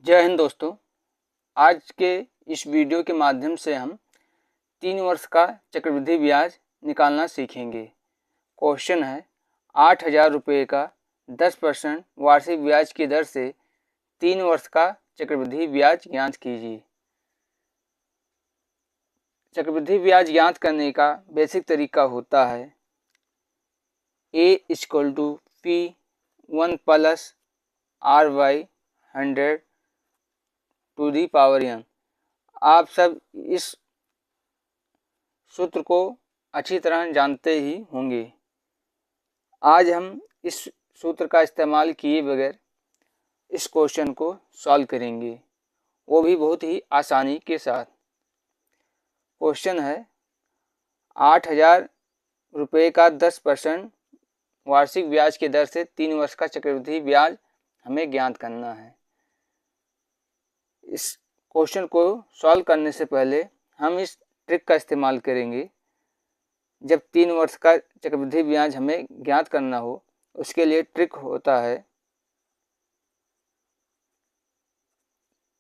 जय हिंद दोस्तों। आज के इस वीडियो के माध्यम से हम 3 वर्ष का चक्रवृद्धि ब्याज निकालना सीखेंगे। क्वेश्चन है 8,000 रुपये का 10% वार्षिक ब्याज की दर से 3 वर्ष का चक्रवृद्धि ब्याज ज्ञात कीजिए। चक्रवृद्धि ब्याज ज्ञात करने का बेसिक तरीका होता है A=P1+R/100 to the power n। आप सब इस सूत्र को अच्छी तरह जानते ही होंगे। आज हम इस सूत्र का इस्तेमाल किए बगैर इस क्वेश्चन को सॉल्व करेंगे, वो भी बहुत ही आसानी के साथ। क्वेश्चन है 8,000 रुपये का 10% वार्षिक ब्याज की दर से 3 वर्ष का चक्रवृद्धि ब्याज हमें ज्ञात करना है। इस क्वेश्चन को सॉल्व करने से पहले हम इस ट्रिक का इस्तेमाल करेंगे। जब 3 वर्ष का चक्रवृद्धि ब्याज हमें ज्ञात करना हो, उसके लिए ट्रिक होता है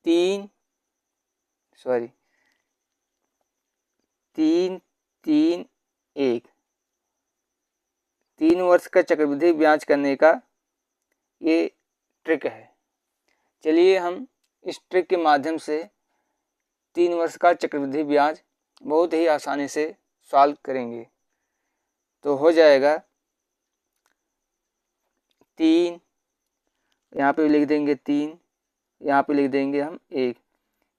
3-3-1। 3 वर्ष का चक्रवृद्धि ब्याज करने का ये ट्रिक है। चलिए हम इस ट्रिक के माध्यम से 3 वर्ष का चक्रवृद्धि ब्याज बहुत ही आसानी से सॉल्व करेंगे। तो हो जाएगा 3, यहाँ पे लिख देंगे 3, यहाँ पे लिख देंगे हम 1,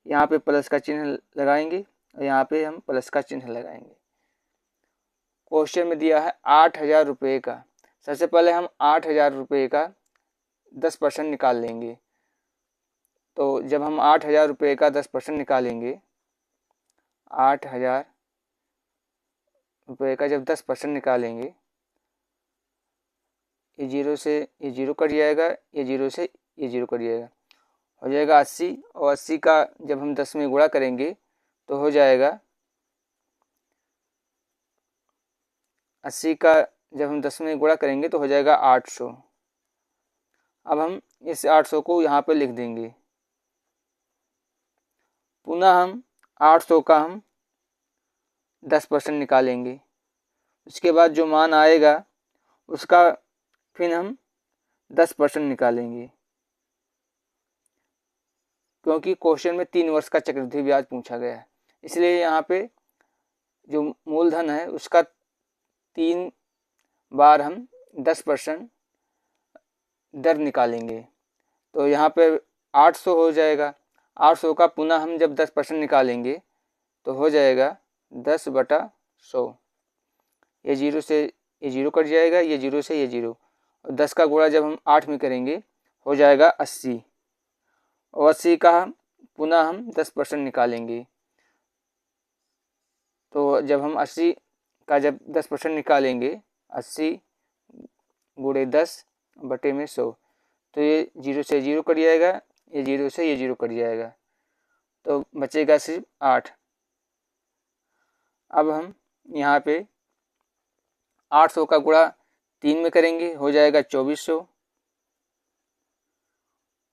यहाँ पे प्लस का चिन्ह लगाएंगे और यहाँ पे हम प्लस का चिन्ह लगाएंगे। क्वेश्चन में दिया है 8,000 रुपये का। सबसे पहले हम 8,000 रुपये का 10% निकाल लेंगे। तो जब हम 8,000 रुपये का 10% निकालेंगे, 8,000 रुपये का जब 10% निकालेंगे, ये जीरो से ये जीरो कट जाएगा, ये जीरो से ये जीरो कट जाएगा, हो जाएगा 80। और 80 का जब हम 10 में गुणा करेंगे तो हो जाएगा 80 का जब हम 10 में गुणा करेंगे तो हो जाएगा 800। अब हम इस 800 को यहाँ पर लिख देंगे। पुनः हम 800 का हम 10% निकालेंगे। उसके बाद जो मान आएगा उसका फिर हम 10% निकालेंगे, क्योंकि क्वेश्चन में 3 वर्ष का चक्रवृद्धि ब्याज पूछा गया है। इसलिए यहाँ पे जो मूलधन है उसका 3 बार हम 10% दर निकालेंगे। तो यहाँ पे 800 हो जाएगा। 800 का पुनः हम जब 10% निकालेंगे तो हो जाएगा 10/100। ये जीरो से ये जीरो कट जाएगा, ये जीरो से ये जीरो, और 10 का गुणा जब हम 8 में करेंगे हो जाएगा 80। और 80 का पुनः हम 10% निकालेंगे। तो जब हम 80 का जब 10% निकालेंगे, 80 गुणे 10/100, तो ये जीरो से जीरो कट जाएगा, ये जीरो से ये जीरो कट जाएगा, तो बचेगा सिर्फ 8। अब हम यहाँ पे 800 का गुणा 3 में करेंगे, हो जाएगा 2400,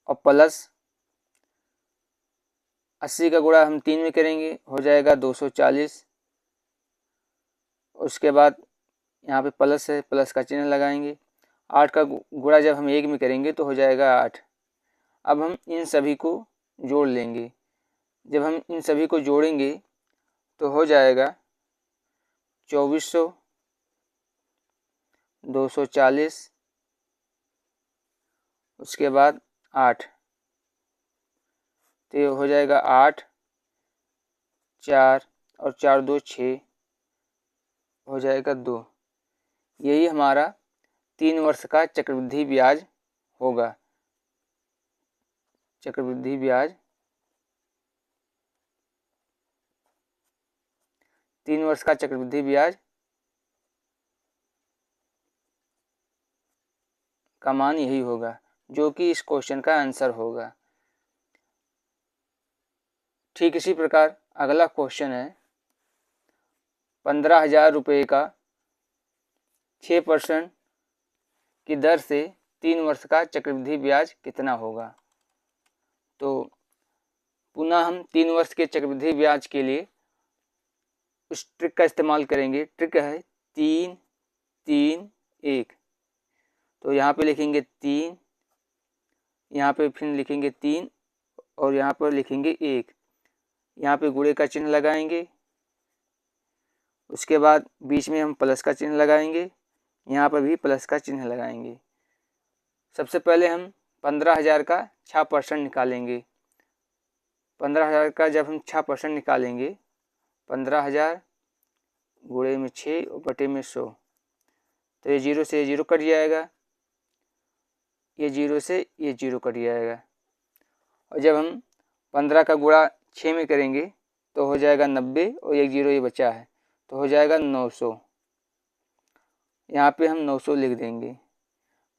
और प्लस 80 का गुणा हम 3 में करेंगे, हो जाएगा 240। उसके बाद यहाँ पे प्लस है, प्लस का चिन्ह लगाएंगे। 8 का गुणा जब हम 1 में करेंगे तो हो जाएगा 8। अब हम इन सभी को जोड़ लेंगे। जब हम इन सभी को जोड़ेंगे तो हो जाएगा 2400, 240, उसके बाद 8, तो ये हो जाएगा 8, 4 और 4 2 6, हो जाएगा 2। यही हमारा 3 वर्ष का चक्रवृद्धि ब्याज होगा। चक्रवृद्धि ब्याज 3 वर्ष का चक्रवृद्धि ब्याज का मान यही होगा, जो कि इस क्वेश्चन का आंसर होगा। ठीक इसी प्रकार अगला क्वेश्चन है 15,000 रुपये का 6% की दर से 3 वर्ष का चक्रवृद्धि ब्याज कितना होगा। तो पुनः हम 3 वर्ष के चक्रवृद्धि ब्याज के लिए उस ट्रिक का इस्तेमाल करेंगे। ट्रिक है 3 3 1। तो यहाँ पे लिखेंगे 3, यहाँ पे फिर लिखेंगे 3 और यहाँ पर लिखेंगे 1। यहाँ पे गुणे का चिन्ह लगाएंगे, उसके बाद बीच में हम प्लस का चिन्ह लगाएंगे, यहाँ पर भी प्लस का चिन्ह लगाएंगे। सबसे पहले हम 15,000 का 6% निकालेंगे। 15,000 का जब हम 6% निकालेंगे, 15,000 गुणे में 6 और बटे में 100, तो ये 0 से 0 कट जाएगा, ये 0 से ये 0 कट जाएगा। और जब हम 15 का गुणा 6 में करेंगे तो हो जाएगा 90 और एक 0 ये बचा है तो हो जाएगा 900। यहाँ पे हम 900 लिख देंगे।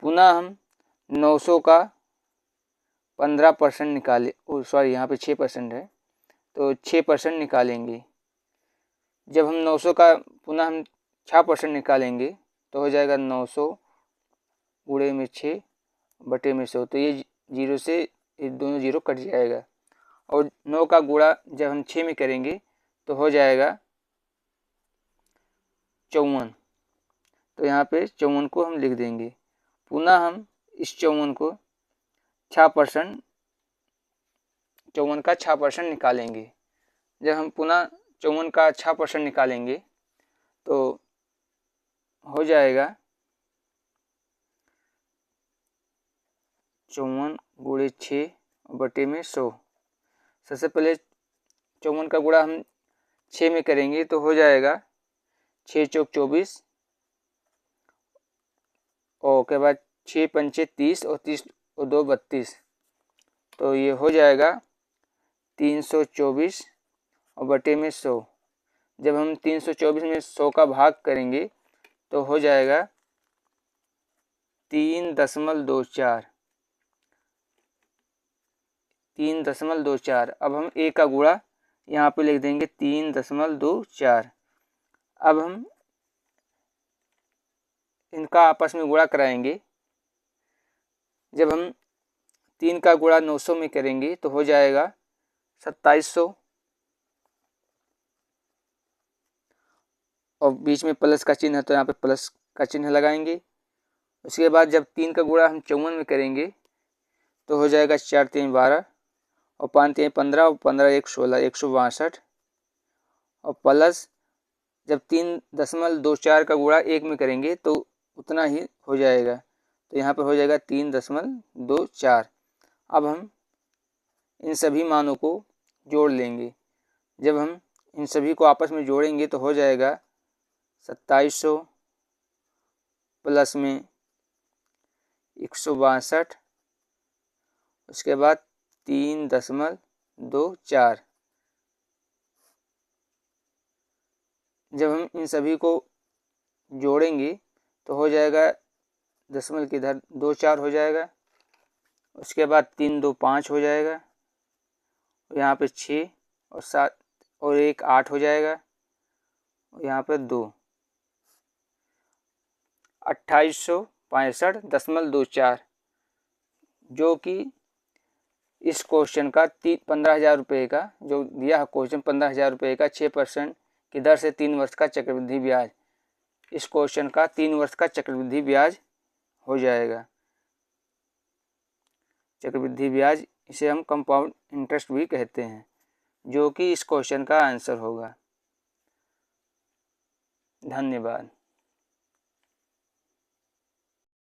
पुनः हम 900 का 15% निकाले, सॉरी यहाँ पे 6% है तो 6% निकालेंगे। जब हम 900 का पुनः हम 6% निकालेंगे तो हो जाएगा 900 गुणे में 6 बटे में 100, तो ये 0 से ये दोनों 0 कट जाएगा। और 9 का गुणा जब हम 6 में करेंगे तो हो जाएगा 54, तो यहाँ पे 54 को हम लिख देंगे। पुनः हम इस 54 को 6%, 54 का 6% निकालेंगे। जब हम पुनः 54 का 6% निकालेंगे तो हो जाएगा 54 गुणे 6 बटे में 100। सबसे पहले 54 का गुणा हम 6 में करेंगे तो हो जाएगा 6 चौक 24 और के बाद 6 पंचे 30 और 30 और 2 32, तो ये हो जाएगा 324 और बटे में 100। जब हम 324 में 100 का भाग करेंगे तो हो जाएगा 3.24। 3.24। अब हम a का गुणा यहाँ पे लिख देंगे 3.24। अब हम इनका आपस में गुणा कराएंगे। जब हम 3 का गुणा 900 में करेंगे तो हो जाएगा 2700 और बीच में प्लस का चिन्ह है तो यहाँ पे प्लस का चिन्ह लगाएंगे। उसके बाद जब 3 का गुणा हम 54 में करेंगे तो हो जाएगा 4 3 12 और 5 3 15 और 15 1 16, 162 और प्लस जब 3.24 का गुणा 1 में करेंगे तो उतना ही हो जाएगा, तो यहाँ पे हो जाएगा 3.24। अब हम इन सभी मानों को जोड़ लेंगे। जब हम इन सभी को आपस में जोड़ेंगे तो हो जाएगा 2700 प्लस में 162, उसके बाद 3.24। जब हम इन सभी को जोड़ेंगे तो हो जाएगा दशमलव के इधर 24 हो जाएगा, उसके बाद 3 2 5 हो जाएगा, यहाँ पे 6 और 7 और 1 8 हो जाएगा, यहाँ पे 2 2865.24, जो कि इस क्वेश्चन का 15,000 रुपये का जो दिया है क्वेश्चन 15,000 रुपये का 6% की दर से 3 वर्ष का चक्रवृद्धि ब्याज, इस क्वेश्चन का 3 वर्ष का चक्रवृद्धि ब्याज हो जाएगा। चक्रवृद्धि ब्याज इसे हम कंपाउंड इंटरेस्ट भी कहते हैं, जो कि इस क्वेश्चन का आंसर होगा। धन्यवाद।